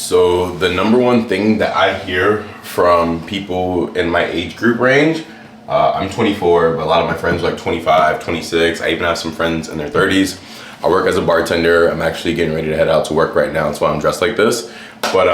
So the number one thing that I hear from people in my age group range, I'm 24, but a lot of my friends are like 25, 26. I even have some friends in their 30s. I work as a bartender. I'm actually getting ready to head out to work right now. That's why I'm dressed like this. But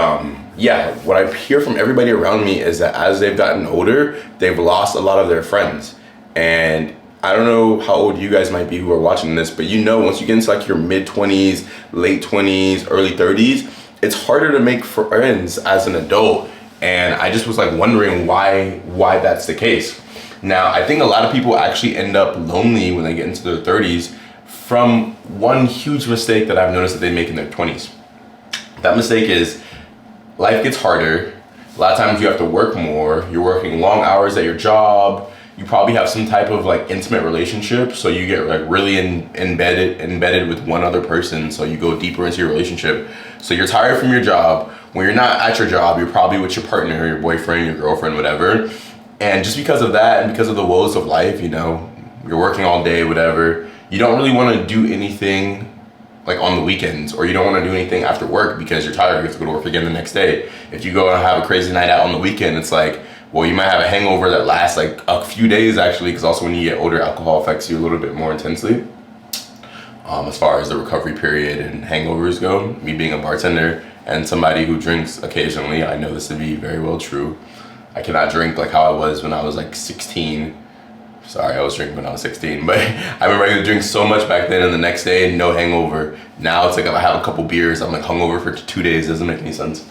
yeah, what I hear from everybody around me is that as they've gotten older, they've lost a lot of their friends. And I don't know how old you guys might be who are watching this, but you know, once you get into like your mid 20s, late 20s, early 30s, it's harder to make friends as an adult. And I just was like wondering why that's the case. Now, I think a lot of people actually end up lonely when they get into their 30s from one huge mistake that I've noticed that they make in their 20s. That mistake is life gets harder. A lot of times you have to work more. You're working long hours at your job. You probably have some type of like intimate relationship. So you get like really embedded with one other person. So you go deeper into your relationship. So you're tired from your job. When you're not at your job, you're probably with your partner, your boyfriend, your girlfriend, whatever. And just because of that and because of the woes of life, you know, you're working all day, whatever, you don't really want to do anything like on the weekends, or you don't want to do anything after work because you're tired. You have to go to work again the next day. If you go and have a crazy night out on the weekend, it's like, well, you might have a hangover that lasts like a few days actually, because also when you get older, alcohol affects you a little bit more intensely. As far as the recovery period and hangovers go, me being a bartender and somebody who drinks occasionally, I know this to be very well true. I cannot drink like how I was when I was like 16. Sorry, I was drinking when I was 16, but I remember I could drink so much back then and the next day, no hangover. Now it's like if I have a couple beers, I'm like hungover for 2 days. Doesn't make any sense.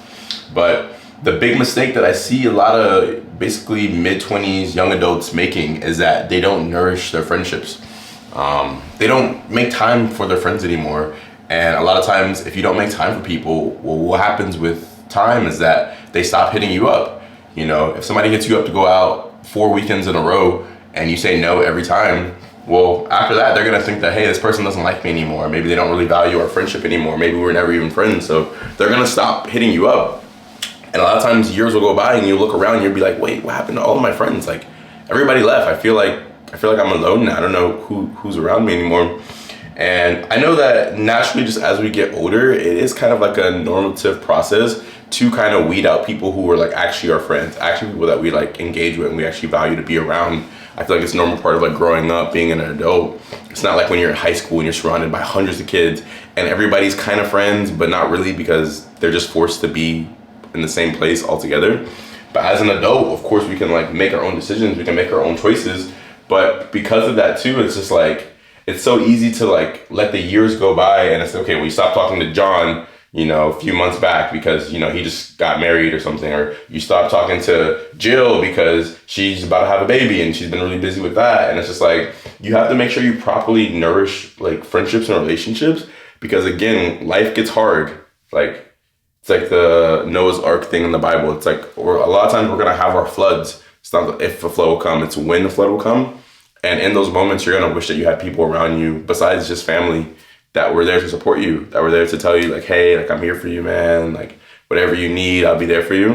But the big mistake that I see a lot of basically mid-20s young adults making is that they don't nourish their friendships. They don't make time for their friends anymore. And a lot of times, if you don't make time for people, well, what happens with time is that they stop hitting you up. You know, if somebody hits you up to go out 4 weekends in a row and you say no every time, well, after that, they're gonna think that, hey, this person doesn't like me anymore. Maybe they don't really value our friendship anymore. Maybe we're never even friends. So they're gonna stop hitting you up. And a lot of times years will go by and you look around and you'll be like, wait, what happened to all of my friends? Like everybody left. I feel like I'm alone now. I don't know who's around me anymore. And I know that naturally, just as we get older, it is kind of like a normative process to kind of weed out people who are like actually our friends, actually people that we like engage with and we actually value to be around. I feel like it's a normal part of like growing up, being an adult. It's not like when you're in high school and you're surrounded by hundreds of kids and everybody's kind of friends, but not really because they're just forced to be in the same place altogether. But as an adult, of course, we can like make our own decisions. We can make our own choices. But because of that too, it's just like, it's so easy to like let the years go by and it's okay, well, you stopped talking to John, you know, a few months back because, you know, he just got married or something, or you stopped talking to Jill because she's about to have a baby and she's been really busy with that. And it's just like, you have to make sure you properly nourish like friendships and relationships because again, life gets hard. Like, it's like the Noah's Ark thing in the Bible. It's like, a lot of times we're gonna have our floods. It's not if a flood will come, it's when the flood will come. And in those moments, you're gonna wish that you had people around you besides just family that were there to support you, that were there to tell you like, hey, like I'm here for you, man. Like whatever you need, I'll be there for you.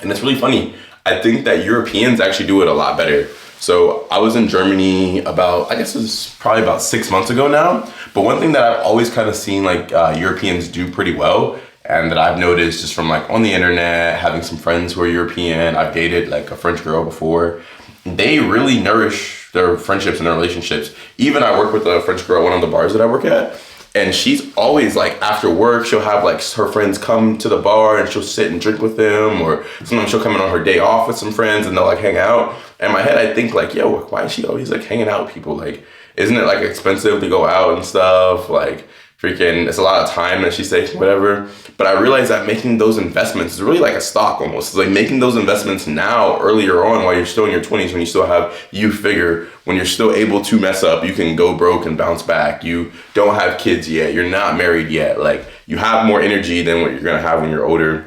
And it's really funny. I think that Europeans actually do it a lot better. So I was in Germany I guess it was probably about 6 months ago now. But one thing that I've always kind of seen like Europeans do pretty well, and that I've noticed just from like on the internet, having some friends who are European, I've dated like a French girl before, they really nourish their friendships and their relationships. Even I work with a French girl at one of the bars that I work at, and she's always like after work, she'll have like her friends come to the bar and she'll sit and drink with them, or sometimes she'll come in on her day off with some friends and they'll like hang out. In my head, I think like, yo, why is she always like hanging out with people? Like, isn't it like expensive to go out and stuff? Like, freaking, it's a lot of time that she's taking, whatever. But I realized that making those investments is really like a stock almost. It's like making those investments now, earlier on, while you're still in your 20s, when you still have youth vigor, when you're still able to mess up, you can go broke and bounce back. You don't have kids yet. You're not married yet. Like, you have more energy than what you're going to have when you're older.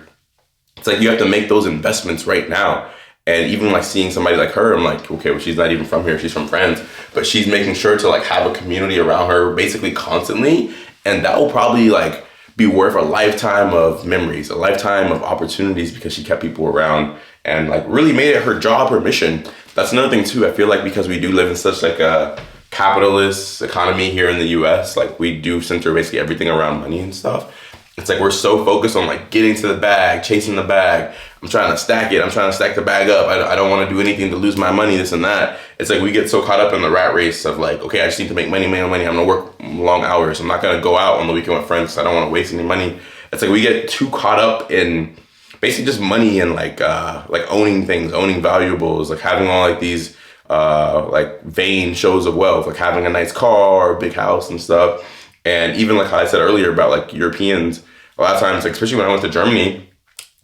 It's like you have to make those investments right now. And even like seeing somebody like her, I'm like, okay, well, she's not even from here. She's from France. But she's making sure to like have a community around her basically constantly. And that will probably like be worth a lifetime of memories, a lifetime of opportunities because she kept people around and like really made it her job, her mission. That's another thing too. I feel like because we do live in such like a capitalist economy here in the US, like we do center basically everything around money and stuff. It's like we're so focused on like getting to the bag, chasing the bag. I'm trying to stack it. I'm trying to stack the bag up. I don't want to do anything to lose my money, this and that. It's like we get so caught up in the rat race of like, okay, I just need to make money. I'm going to work long hours. I'm not going to go out on the weekend with friends because I don't want to waste any money. It's like we get too caught up in basically just money and like owning things, owning valuables, like having all like these like vain shows of wealth, like having a nice car, a big house and stuff. And even like how I said earlier about like Europeans, a lot of times, like, especially when I went to Germany,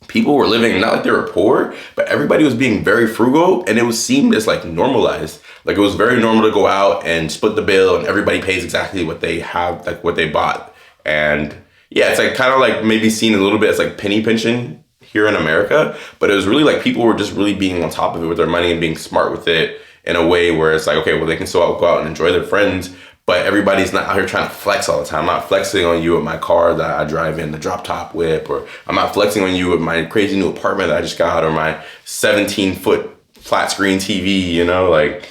people were living not like they were poor, but everybody was being very frugal, and it was seemed as like normalized. Like it was very normal to go out and split the bill, and everybody pays exactly what they have, like what they bought. And yeah, it's like kind of like maybe seen a little bit as like penny pinching here in America, but it was really like people were just really being on top of it with their money and being smart with it in a way where it's like, okay, well, they can still go out and enjoy their friends, but everybody's not out here trying to flex all the time. I'm not flexing on you with my car that I drive in, the drop top whip, or I'm not flexing on you with my crazy new apartment that I just got, or my 17-foot flat screen TV, you know, like,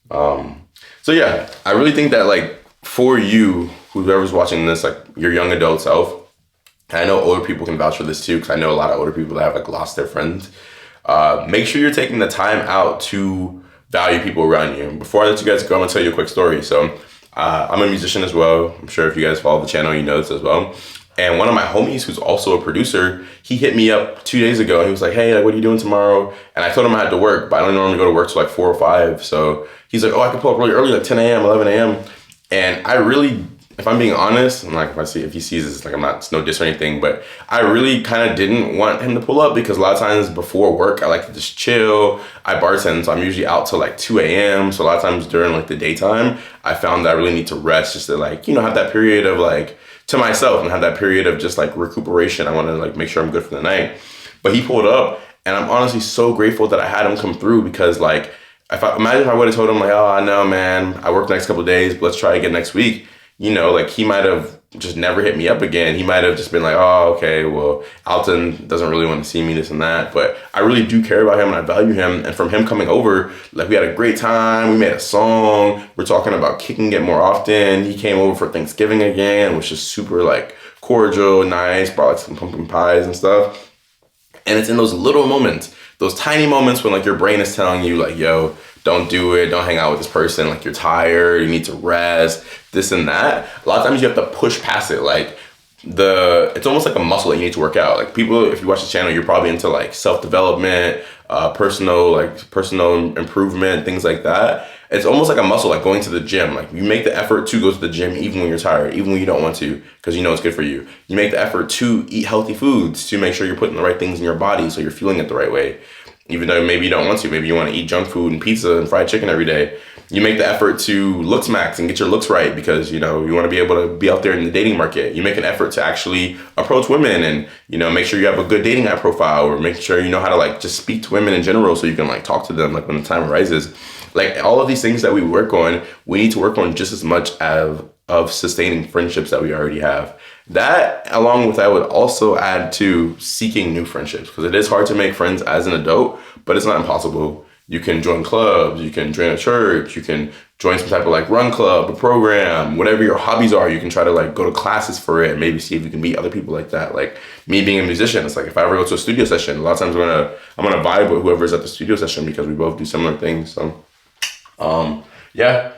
so yeah, I really think that like for you, whoever's watching this, like your young adult self, and I know older people can vouch for this too, because I know a lot of older people that have like lost their friends. Make sure you're taking the time out to value people around you. Before I let you guys go, I'm gonna tell you a quick story. So I'm a musician as well. I'm sure if you guys follow the channel, you know this as well. And one of my homies, who's also a producer, he hit me up 2 days ago. He was like, hey, like, what are you doing tomorrow? And I told him I had to work, but I don't normally go to work till like 4 or 5. So he's like, oh, I can pull up really early, like 10 a.m., 11 a.m. And I really, if I'm being honest, I'm like, if he sees this, like, I'm not, it's no diss or anything, but I really kind of didn't want him to pull up because a lot of times before work, I like to just chill. I bartend, so I'm usually out till like 2 a.m. So a lot of times during like the daytime, I found that I really need to rest just to like, you know, have that period of like, to myself and have that period of just like recuperation. I want to like make sure I'm good for the night. But he pulled up, and I'm honestly so grateful that I had him come through, because like, imagine if I would have told him like, oh, I know, man, I work the next couple of days, but let's try again next week. You know, like he might have just never hit me up again. He might have just been like, oh, okay, well, Alton doesn't really want to see me, this and that. But I really do care about him and I value him. And from him coming over, like we had a great time. We made a song. We're talking about kicking it more often. He came over for Thanksgiving again, which is super like cordial, nice, brought like some pumpkin pies and stuff. And it's in those little moments, those tiny moments when like your brain is telling you like, yo, don't do it, don't hang out with this person, like you're tired, you need to rest, this and that. A lot of times you have to push past it. Like it's almost like a muscle that you need to work out. Like people, if you watch the channel, you're probably into like self-development, personal improvement, things like that. It's almost like a muscle, like going to the gym. Like you make the effort to go to the gym even when you're tired, even when you don't want to, because you know it's good for you. You make the effort to eat healthy foods, to make sure you're putting the right things in your body so you're feeling it the right way. Even though maybe you don't want to, maybe you want to eat junk food and pizza and fried chicken every day. You make the effort to looks max and get your looks right because, you know, you want to be able to be out there in the dating market. You make an effort to actually approach women and, you know, make sure you have a good dating app profile, or make sure you know how to like just speak to women in general so you can like talk to them like when the time arises. Like all of these things that we work on, we need to work on just as much of sustaining friendships that we already have. That, along with, I would also add to seeking new friendships, because it is hard to make friends as an adult, but it's not impossible. You can join clubs, you can join a church, you can join some type of like run club, a program, whatever your hobbies are. You can try to like go to classes for it and maybe see if you can meet other people like that. Like me being a musician, it's like if I ever go to a studio session, a lot of times I'm gonna vibe with whoever's at the studio session because we both do similar things. So yeah,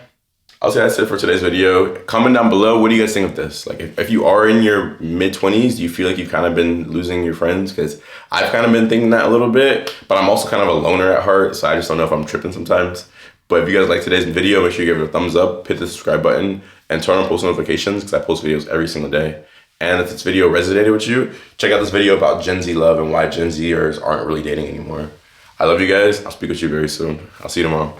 I'll say that's it for today's video. Comment down below, what do you guys think of this? Like if you are in your mid-20s, do you feel like you've kind of been losing your friends? Because I've kind of been thinking that a little bit, but I'm also kind of a loner at heart, so I just don't know if I'm tripping sometimes. But if you guys like today's video, make sure you give it a thumbs up, hit the subscribe button, and turn on post notifications, because I post videos every single day. And if this video resonated with you, check out this video about Gen Z love and why Gen Zers aren't really dating anymore. I love you guys. I'll speak with you very soon. I'll see you tomorrow.